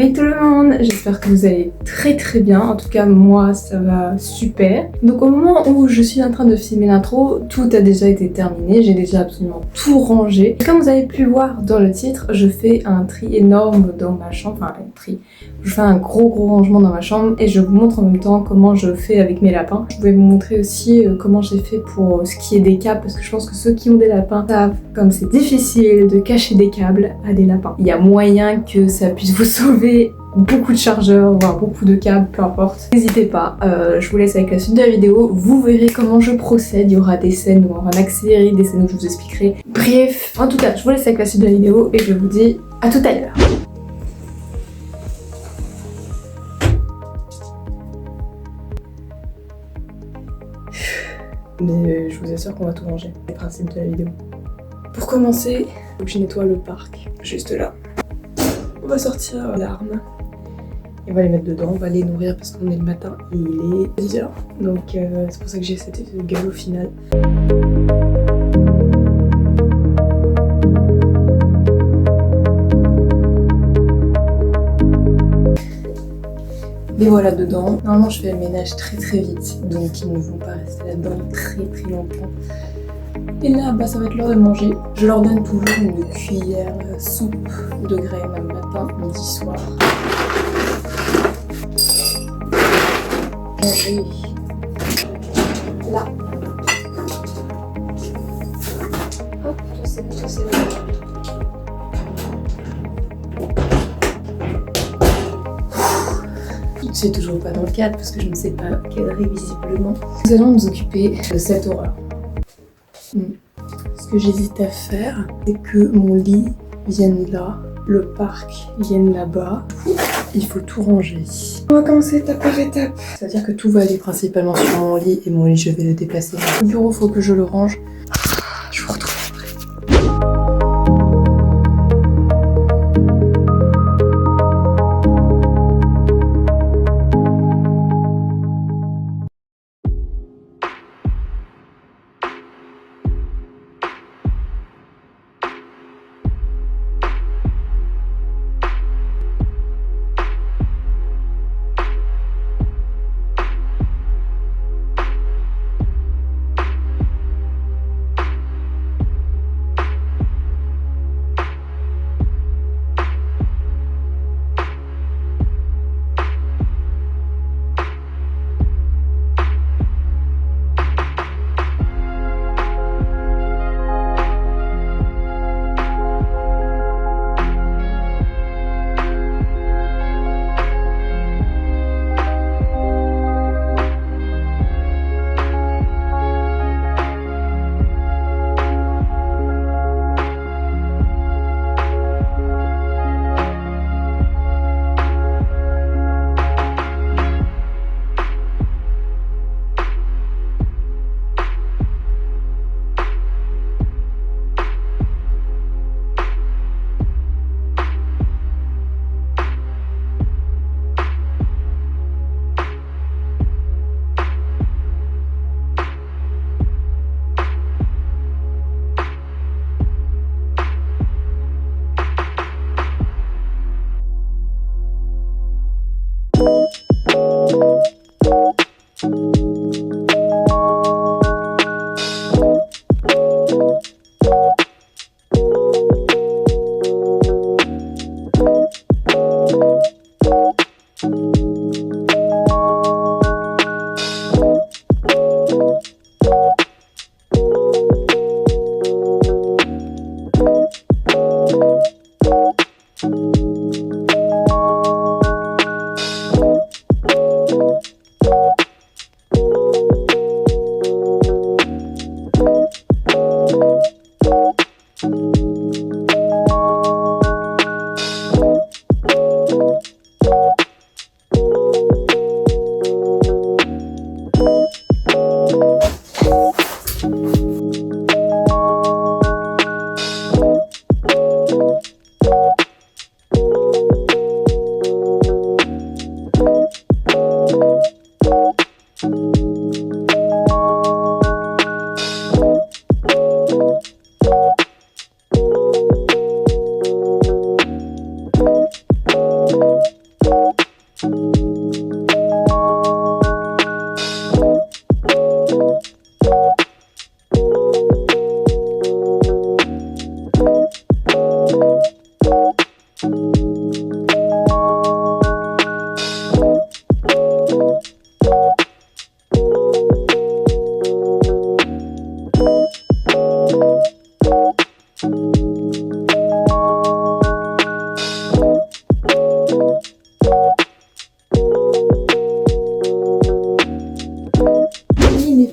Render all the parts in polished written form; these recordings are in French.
Hey tout le monde, j'espère que vous allez très bien, en tout cas moi ça va super. Donc au moment où je suis en train de filmer l'intro, tout a déjà été terminé, j'ai déjà absolument tout rangé. Et comme vous avez pu voir dans le titre, je fais un tri énorme dans ma chambre, enfin un tri. Je fais un gros rangement dans ma chambre et je vous montre en même temps comment je fais avec mes lapins. Je vais vous montrer aussi comment j'ai fait pour ce qui est des câbles parce que je pense que ceux qui ont des lapins savent comme c'est difficile de cacher des câbles à des lapins. Il y a moyen que ça puisse vous sauver beaucoup de chargeurs, voire beaucoup de câbles, peu importe. N'hésitez pas, je vous laisse avec la suite de la vidéo. Vous verrez comment je procède. Il y aura des scènes où on va accélérer, des scènes où je vous expliquerai. Bref, en tout cas, je vous laisse avec la suite de la vidéo et je vous dis à tout à l'heure. Mais je vous assure qu'on va tout ranger, les principes de la vidéo. Pour commencer, faut que je nettoie le parc, juste là. On va sortir l'arme. Et on va les mettre dedans, on va les nourrir parce qu'on est le matin et il est 10h. Donc c'est pour ça que j'ai cette gueule au final. Les voilà dedans. Normalement je fais le ménage très vite, donc ils ne vont pas rester là-dedans très longtemps. Et là, bah, ça va être l'heure de manger. Je leur donne toujours une cuillère soupe de graines le matin, midi, soir. Manger là. Hop, c'est bon. C'est toujours pas dans le cadre parce que je ne sais pas cadrer visiblement. Nous allons nous occuper de cette horreur. Ce que j'hésite à faire, c'est que mon lit vienne là, le parc vienne là-bas. Il faut tout ranger. On va commencer étape par étape. C'est-à-dire que tout va aller principalement sur mon lit et mon lit je vais le déplacer. Le bureau, faut que je le range. Je vous retrouve après.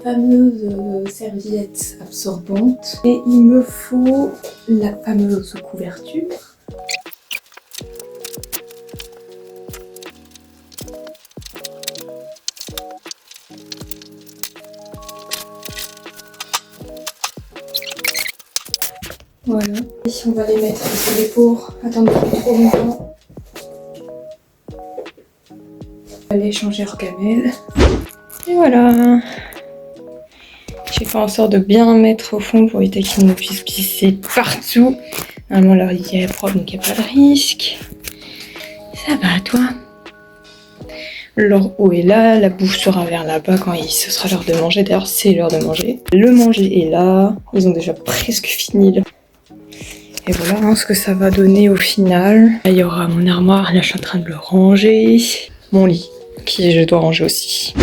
Fameuses serviettes absorbantes et il me faut la fameuse couverture. Voilà, ici on va les mettre parce que les pauvres attendent trop longtemps. On va les changer leur gamelle. Et voilà. J'ai fait en sorte de bien mettre au fond pour éviter qu'ils ne puissent pisser partout. Normalement leur lit est propre donc il n'y a pas de risque. Ça va toi? Leur eau est là, la bouffe sera vers là-bas quand ce sera l'heure de manger. D'ailleurs c'est l'heure de manger. Le manger est là, ils ont déjà presque fini. Et voilà ce que ça va donner au final. Là, il y aura mon armoire, là je suis en train de le ranger. Mon lit, qui je dois ranger aussi.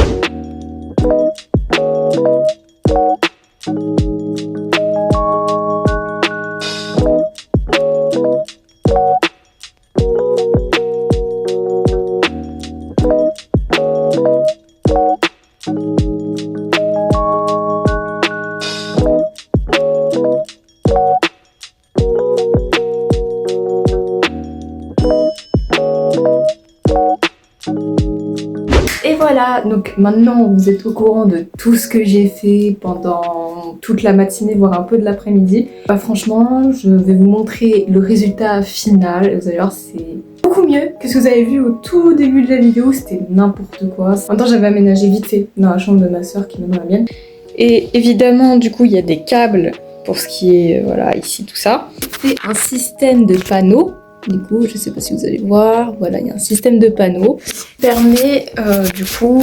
Et voilà, donc maintenant vous êtes au courant de tout ce que j'ai fait pendant toute la matinée, voire un peu de l'après-midi. Bah franchement, je vais vous montrer le résultat final. Vous allez voir, c'est beaucoup mieux que ce que vous avez vu au tout début de la vidéo, c'était n'importe quoi. En même temps, j'avais aménagé vite fait dans la chambre de ma soeur qui est maintenant la mienne. Et évidemment, du coup, il y a des câbles pour ce qui est, voilà, ici, tout ça. C'est un système de panneaux. Du coup, je sais pas si vous allez voir, voilà, il y a un système de panneaux qui permet du coup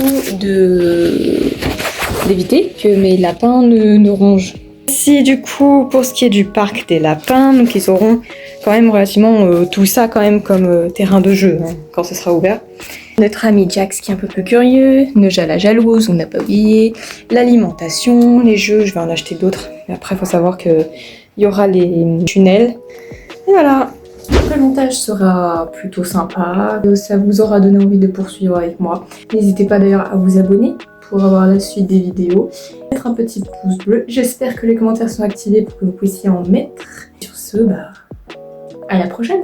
d'éviter que mes lapins ne rongent. Ici, du coup, pour ce qui est du parc des lapins, donc ils auront quand même relativement tout ça quand même comme terrain de jeu hein, quand ce sera ouvert. Notre ami Jax qui est un peu plus curieux, Neja la jalouse, on n'a pas oublié, l'alimentation, les jeux, je vais en acheter d'autres. Mais après, il faut savoir qu'il y aura les tunnels. Et voilà. Le montage sera plutôt sympa, ça vous aura donné envie de poursuivre avec moi. N'hésitez pas d'ailleurs à vous abonner pour avoir la suite des vidéos. Mettre un petit pouce bleu, j'espère que les commentaires sont activés pour que vous puissiez en mettre. Sur ce, bah, à la prochaine!